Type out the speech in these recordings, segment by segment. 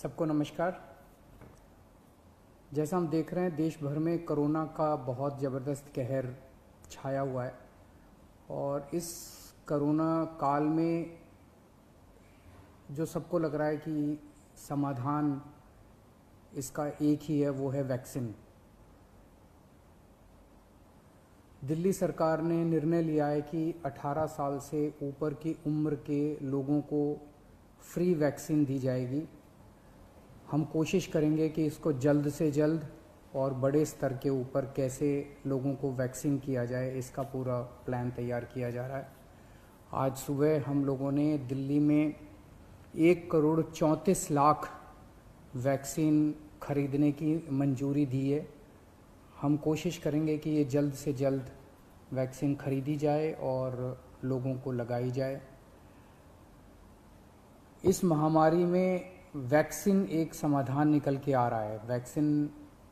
सबको नमस्कार। जैसा हम देख रहे हैं देश भर में कोरोना का बहुत ज़बरदस्त कहर छाया हुआ है और इस कोरोना काल में जो सबको लग रहा है कि समाधान इसका एक ही है, वो है वैक्सीन। दिल्ली सरकार ने निर्णय लिया है कि 18 साल से ऊपर की उम्र के लोगों को फ्री वैक्सीन दी जाएगी। हम कोशिश करेंगे कि इसको जल्द से जल्द और बड़े स्तर के ऊपर कैसे लोगों को वैक्सीन किया जाए, इसका पूरा प्लान तैयार किया जा रहा है। आज सुबह हम लोगों ने दिल्ली में 1,34,00,000 वैक्सीन खरीदने की मंजूरी दी है। हम कोशिश करेंगे कि ये जल्द से जल्द वैक्सीन खरीदी जाए और लोगों को लगाई जाए। इस महामारी में वैक्सीन एक समाधान निकल के आ रहा है। वैक्सीन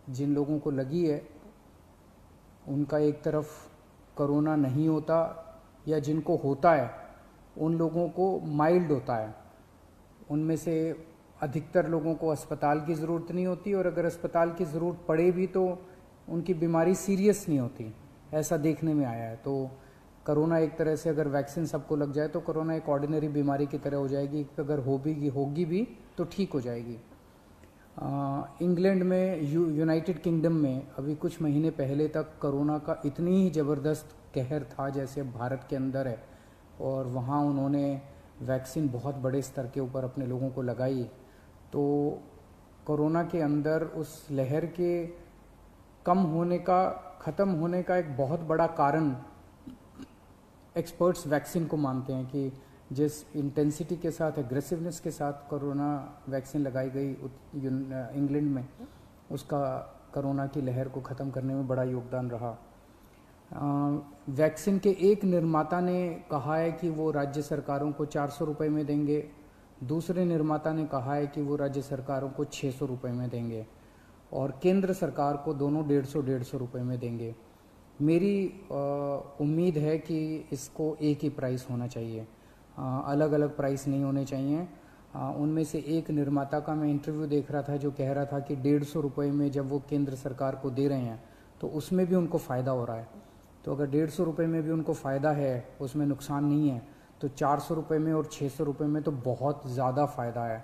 जिन लोगों को लगी है उनका एक तरफ कोरोना नहीं होता, या जिनको होता है उन लोगों को माइल्ड होता है। उनमें से अधिकतर लोगों को अस्पताल की ज़रूरत नहीं होती, और अगर अस्पताल की ज़रूरत पड़े भी तो उनकी बीमारी सीरियस नहीं होती, ऐसा देखने में आया है। तो कोरोना एक तरह से अगर वैक्सीन सबको लग जाए तो कोरोना एक ऑर्डिनरी बीमारी की तरह हो जाएगी। अगर होगी भी तो ठीक हो जाएगी। इंग्लैंड में, यूनाइटेड किंगडम में अभी कुछ महीने पहले तक कोरोना का इतनी ही ज़बरदस्त कहर था जैसे भारत के अंदर है, और वहाँ उन्होंने वैक्सीन बहुत बड़े स्तर के ऊपर अपने लोगों को लगाई। तो कोरोना के अंदर उस लहर के ख़त्म होने का एक बहुत बड़ा कारण एक्सपर्ट्स वैक्सीन को मानते हैं कि जिस इंटेंसिटी के साथ, एग्रेसिवनेस के साथ कोरोना वैक्सीन लगाई गई इंग्लैंड में, उसका कोरोना की लहर को ख़त्म करने में बड़ा योगदान रहा। वैक्सीन के एक निर्माता ने कहा है कि वो राज्य सरकारों को 400 रुपये में देंगे, दूसरे निर्माता ने कहा है कि वो राज्य सरकारों को 600 रुपये में देंगे, और केंद्र सरकार को दोनों 150 रुपये में देंगे। मेरी उम्मीद है कि इसको एक ही प्राइस होना चाहिए, अलग अलग प्राइस नहीं होने चाहिए। उनमें से एक निर्माता का मैं इंटरव्यू देख रहा था जो कह रहा था कि 150 रुपये में जब वो केंद्र सरकार को दे रहे हैं तो उसमें भी उनको फ़ायदा हो रहा है। तो अगर 150 रुपये में भी उनको फ़ायदा है, उसमें नुकसान नहीं है, तो 400 रुपये में और 600 रुपये में तो बहुत ज़्यादा फ़ायदा है।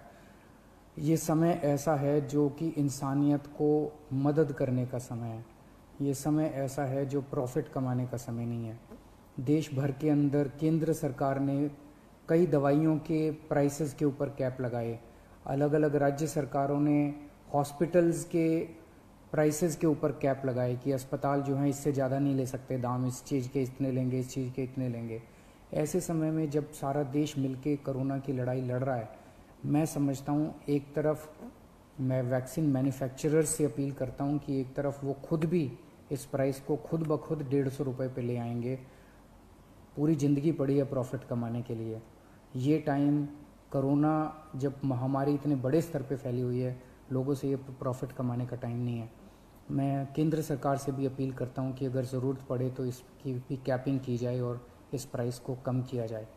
ये समय ऐसा है जो कि इंसानियत को मदद करने का समय है। ये समय ऐसा है जो प्रॉफिट कमाने का समय नहीं है। देश भर के अंदर केंद्र सरकार ने कई दवाइयों के प्राइसेस के ऊपर कैप लगाए। अलग अलग राज्य सरकारों ने हॉस्पिटल्स के प्राइसेस के ऊपर कैप लगाए कि अस्पताल जो हैं इससे ज़्यादा नहीं ले सकते दाम, इस चीज़ के इतने लेंगे, इस चीज़ के इतने लेंगे। ऐसे समय में जब सारा देश मिलके कोरोना की लड़ाई लड़ रहा है, मैं समझता हूँ एक तरफ मैं वैक्सीन मैन्युफैक्चरर्स से अपील करता हूँ कि एक तरफ वो खुद भी इस प्राइस को खुद ब खुद 150 रुपये पे ले आएंगे। पूरी ज़िंदगी पड़ी है प्रॉफिट कमाने के लिए। ये टाइम, कोरोना जब महामारी इतने बड़े स्तर पे फैली हुई है, लोगों से ये प्रॉफिट कमाने का टाइम नहीं है। मैं केंद्र सरकार से भी अपील करता हूँ कि अगर ज़रूरत पड़े तो इसकी भी कैपिंग की जाए और इस प्राइस को कम किया जाए।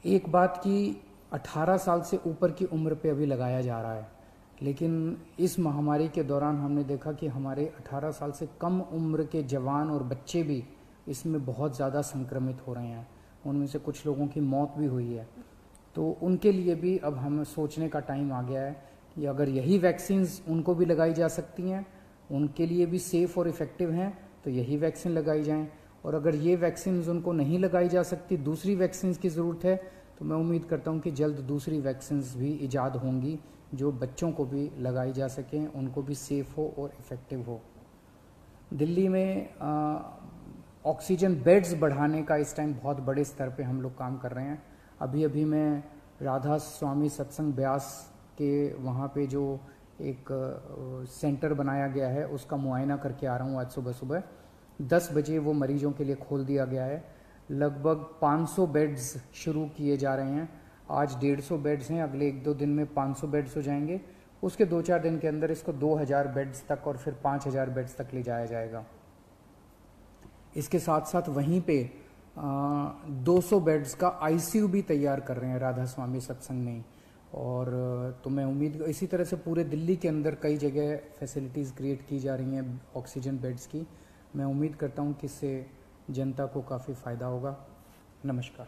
एक बात कि 18 साल से ऊपर की उम्र पे अभी लगाया जा रहा है, लेकिन इस महामारी के दौरान हमने देखा कि हमारे 18 साल से कम उम्र के जवान और बच्चे भी इसमें बहुत ज़्यादा संक्रमित हो रहे हैं। उनमें से कुछ लोगों की मौत भी हुई है। तो उनके लिए भी अब हमें सोचने का टाइम आ गया है कि अगर यही वैक्सीन्स उनको भी लगाई जा सकती हैं, उनके लिए भी सेफ़ और इफ़ेक्टिव हैं, तो यही वैक्सीन लगाई जाएं। और अगर ये वैक्सीन्स उनको नहीं लगाई जा सकती, दूसरी वैक्सीन्स की ज़रूरत है, तो मैं उम्मीद करता हूँ कि जल्द दूसरी वैक्सीन्स भी ईजाद होंगी जो बच्चों को भी लगाई जा सकें, उनको भी सेफ़ हो और इफ़ेक्टिव हो। दिल्ली में ऑक्सीजन बेड्स बढ़ाने का इस टाइम बहुत बड़े स्तर पे हम लोग काम कर रहे हैं। अभी मैं राधा स्वामी सत्संग ब्यास के वहाँ पे जो एक सेंटर बनाया गया है उसका मुआयना करके आ रहा हूँ। आज सुबह 10 बजे वो मरीजों के लिए खोल दिया गया है। लगभग 500 बेड्स शुरू किए जा रहे हैं। आज 150 बेड्स हैं, अगले 1-2 दिन में 500 बेड्स हो जाएंगे। उसके 2-4 दिन के अंदर इसको 2000 बेड्स तक और फिर 5000 बेड्स तक ले जाया जाएगा। इसके साथ साथ वहीं पे 200 बेड्स का आईसीयू भी तैयार कर रहे हैं राधा स्वामी सत्संग में, और तो मैं उम्मीद इसी तरह से पूरे दिल्ली के अंदर कई जगह फैसिलिटीज़ क्रिएट की जा रही हैं ऑक्सीजन बेड्स की। मैं उम्मीद करता हूं कि इससे जनता को काफ़ी फ़ायदा होगा। नमस्कार।